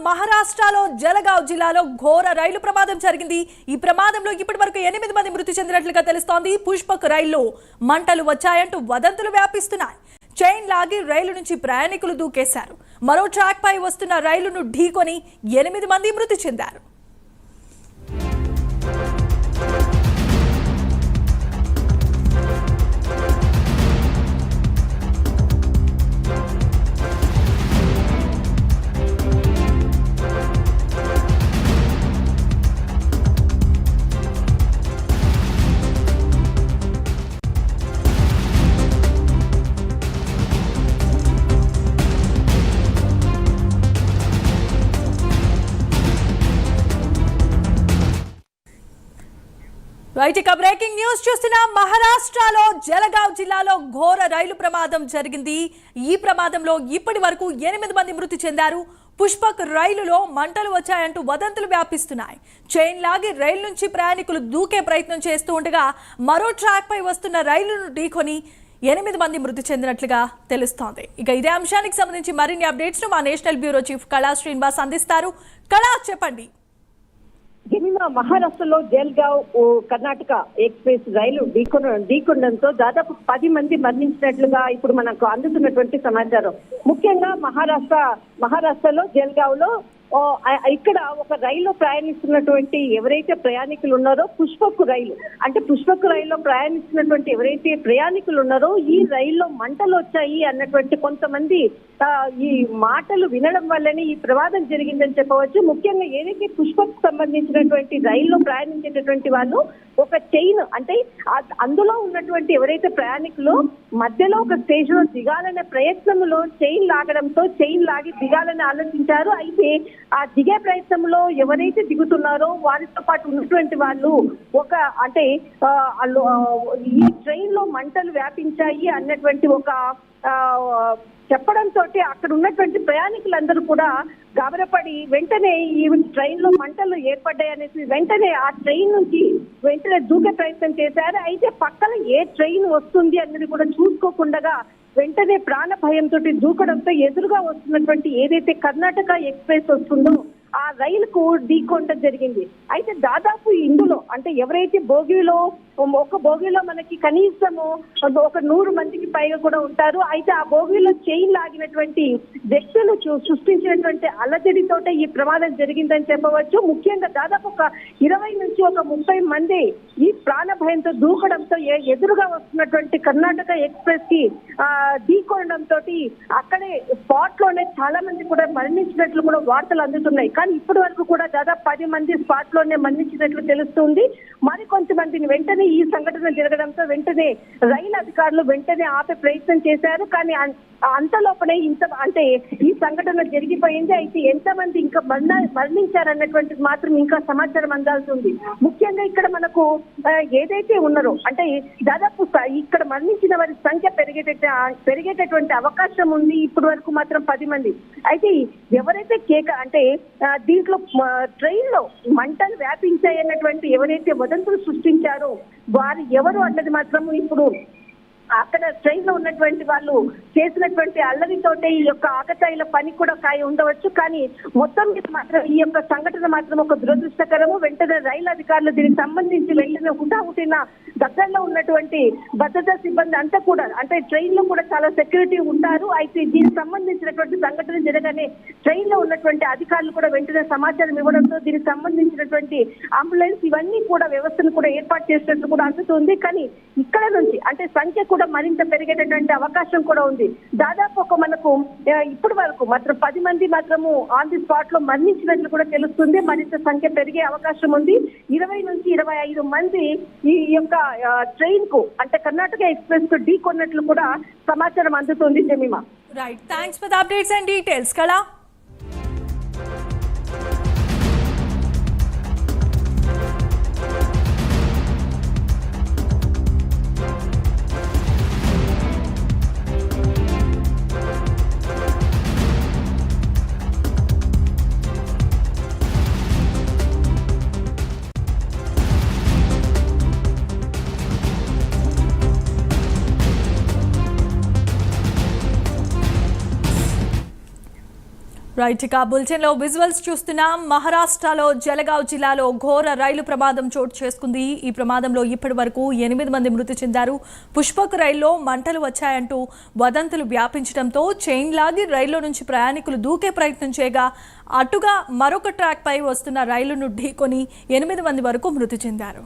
మహారాష్ట్రలో జలగావ్ జిల్లాలో ఘోర రైలు ప్రమాదం జరిగింది. ఈ ప్రమాదంలో ఇప్పటివరకు 8 మంది మృతి చెందినట్లుగా తెలుస్తోంది. పుష్పక్ రైల్లో మంటలు వచ్చాయంటూ వదంతులు వ్యాపిస్తున్నాయి. చైన్ లాగి రైలు నుంచి ప్రయాణికులు దూకేశారు. మరో ట్రాక్ పై వస్తున్న రైలును ఢీకొని 8 మంది మృతి చెందారు. రైట్, ఇక బ్రేకింగ్ న్యూస్ చూస్తున్నాం. మహారాష్ట్రలో జలగావ్ జిల్లాలో ఘోర రైలు ప్రమాదం జరిగింది. ఈ ప్రమాదంలో ఇప్పటి వరకు 8 మంది మృతి చెందారు. పుష్పక్ రైలులో మంటలు వచ్చాయంటూ వదంతులు వ్యాపిస్తున్నాయి. చైన్ లాగి రైలు నుంచి ప్రయాణికులు దూకే ప్రయత్నం చేస్తూ ఉండగా మరో ట్రాక్ పై వస్తున్న రైలును ఢీకొని 8 మంది మృతి చెందినట్లుగా తెలుస్తోంది. ఇక ఇదే అంశానికి సంబంధించి మరిన్ని అప్డేట్స్ ను మా నేషనల్ బ్యూరో చీఫ్ కళా శ్రీనివాస్ అందిస్తారు. కళా, చెప్పండి. మహారాష్ట్రలో జల్గావ్ కర్ణాటక ఎక్స్ప్రెస్ రైలు ఢీకొనడంతో దాదాపు 10 మంది మరణించినట్లుగా ఇప్పుడు మనకు అందుతున్నటువంటి సమాచారం. ముఖ్యంగా మహారాష్ట్రలో జల్గావ్ లో ఇక్కడ ఒక రైల్లో ప్రయాణిస్తున్నటువంటి ఎవరైతే ప్రయాణికులు ఉన్నారో పుష్పక్ రైల్లో ప్రయాణిస్తున్నటువంటి ఎవరైతే ప్రయాణికులు ఉన్నారో ఈ రైల్లో మంటలు వచ్చాయి అన్నటువంటి కొంతమంది ఈ మాటలు వినడం వల్లనే ఈ ప్రమాదం జరిగిందని చెప్పవచ్చు. ముఖ్యంగా ఏదైతే పుష్పక్ సంబంధించినటువంటి రైల్లో ప్రయాణించేటటువంటి వాళ్ళు ఒక చైన్ అంటే అందులో ఉన్నటువంటి ఎవరైతే ప్రయాణికులు మధ్యలో ఒక స్టేజ్ లో దిగాలనే ప్రయత్నంలో చైన్ లాగి దిగాలని ఆలోచించారు. అయితే ఆ దిగే ప్రయత్నంలో ఎవరైతే దిగుతున్నారో వారితో పాటు ఉన్నటువంటి వాళ్ళు ఈ ట్రైన్ లో మంటలు వ్యాపించాయి అన్నటువంటి ఒక చెప్పడంతో అక్కడ ఉన్నటువంటి ప్రయాణికులందరూ కూడా గాబరపడి వెంటనే ఈ ట్రైన్ లో మంటలు ఏర్పడ్డాయనేసి వెంటనే ఆ ట్రైన్ నుంచి దూకే ప్రయత్నం చేశారు. అయితే పక్కన ఏ ట్రైన్ వస్తుంది అన్నది కూడా చూసుకోకుండా వెంటనే ప్రాణ భయంతో దూకడంతో ఎదురుగా వస్తున్నటువంటి ఏదైతే కర్ణాటక ఎక్స్ప్రెస్ వస్తుందో ఆ రైలుకు ఢీకొనడం జరిగింది. అయితే దాదాపు ఇందులో అంటే ఎవరైతే ఒక బోగీలో మనకి కనీసము ఒక 100 మందికి పైగా కూడా ఉంటారు. అయితే ఆ బోగీలో చైన్ లాగినటువంటి వ్యక్తులు సృష్టించినటువంటి అలజడితోటే ఈ ప్రమాదం జరిగిందని చెప్పవచ్చు. ముఖ్యంగా దాదాపు ఒక 20 నుంచి ఒక 30 మంది ఈ ప్రాణ భయంతో దూకడంతో ఎదురుగా వస్తున్నటువంటి కర్ణాటక ఎక్స్ప్రెస్ కి ఢీకొనడంతో అక్కడే స్పాట్ లోనే చాలా మంది కూడా మరణించినట్లు కూడా వార్తలు అందుతున్నాయి. కానీ ఇప్పటి వరకు కూడా దాదాపు 10 మంది స్పాట్ లోనే మరణించినట్లు తెలుస్తుంది. మరికొంతమందిని వెంటనే ఈ సంఘటన జరగడంతో వెంటనే రైలు అధికారులు ఆపే ప్రయత్నం చేశారు. కానీ అంతలోపనే ఈ సంఘటన జరిగిపోయింది. అయితే ఎంతమంది ఇంకా మరణించారన్నటువంటిది మాత్రం ఇంకా సమాచారం అందాల్సి ఉంది. ముఖ్యంగా ఇక్కడ మనకు ఏదైతే ఉన్నారో అంటే దాదాపు ఇక్కడ మరణించిన వారి సంఖ్య పెరిగేటటువంటి అవకాశం ఉంది. ఇప్పటి వరకు మాత్రం 10 మంది. అయితే ఎవరైతే దీంట్లో ట్రైన్ లో మంటలు వ్యాపించాయన్నటువంటి ఎవరైతే వదంతులు సృష్టించారో వారు ఎవరు అన్నది మాత్రం ఇప్పుడు అక్కడ ట్రైన్ లో ఉన్నటువంటి వాళ్ళు చేసినటువంటి అల్లరితోటే ఈ యొక్క ఆకతాయిల పని కూడా ఉండవచ్చు. కానీ మొత్తం మీద మాత్రం ఈ యొక్క సంఘటన మాత్రం ఒక దురదృష్టకరము. వెంటనే రైలు అధికారులు దీనికి సంబంధించి వెంటనే హుటాహుటిన దగ్గరలో ఉన్నటువంటి భద్రతా సిబ్బంది అంతా కూడా అంటే ట్రైన్ లో కూడా చాలా సెక్యూరిటీ ఉంటారు. అయితే దీనికి సంబంధించినటువంటి సంఘటన జరగానే ట్రైన్ లో ఉన్నటువంటి అధికారులు కూడా వెంటనే సమాచారం ఇవ్వడంతో దీనికి సంబంధించినటువంటి అంబులెన్స్ ఇవన్నీ కూడా వ్యవస్థను కూడా ఏర్పాటు చేసినట్టు కూడా అందుతుంది. కానీ ఇక్కడ నుంచి అంటే సంఖ్య కూడా మరింత పెరిగేటటువంటి అవకాశం కూడా ఉంది. దాదాపు మనకు ఇప్పటి వరకు మాత్రం 10 మంది మాత్రము ఆన్ ది స్పాట్ లో మరణించినట్లు కూడా తెలుస్తుంది. మరింత సంఖ్య పెరిగే అవకాశం ఉంది. 20 నుంచి 25 మంది ఈ యొక్క ట్రైన్ కు అంటే కర్ణాటక ఎక్స్ప్రెస్ కు ఢీకొన్నట్లు కూడా సమాచారం అందుతుంది. Jemimah, right, thanks for the updates and details. కళా. రైట్, ఇక బులెటిన్ లో విజువల్స్ చూస్తున్నాం. మహారాష్ట్రలో జలగావ్ జిల్లాలో ఘోర రైలు ప్రమాదం చోటు చేసుకుంది. ఈ ప్రమాదంలో ఇప్పటి వరకు 8 మంది మృతి చెందారు. పుష్పక్ రైల్లో మంటలు వచ్చాయంటూ వదంతులు వ్యాపించడంతో చైన్ లాగి రైల్లో నుంచి ప్రయాణికులు దూకే ప్రయత్నం చేయగా అటుగా మరొక ట్రాక్ పై వస్తున్న రైలును ఢీకొని 8 మంది వరకు మృతి చెందారు.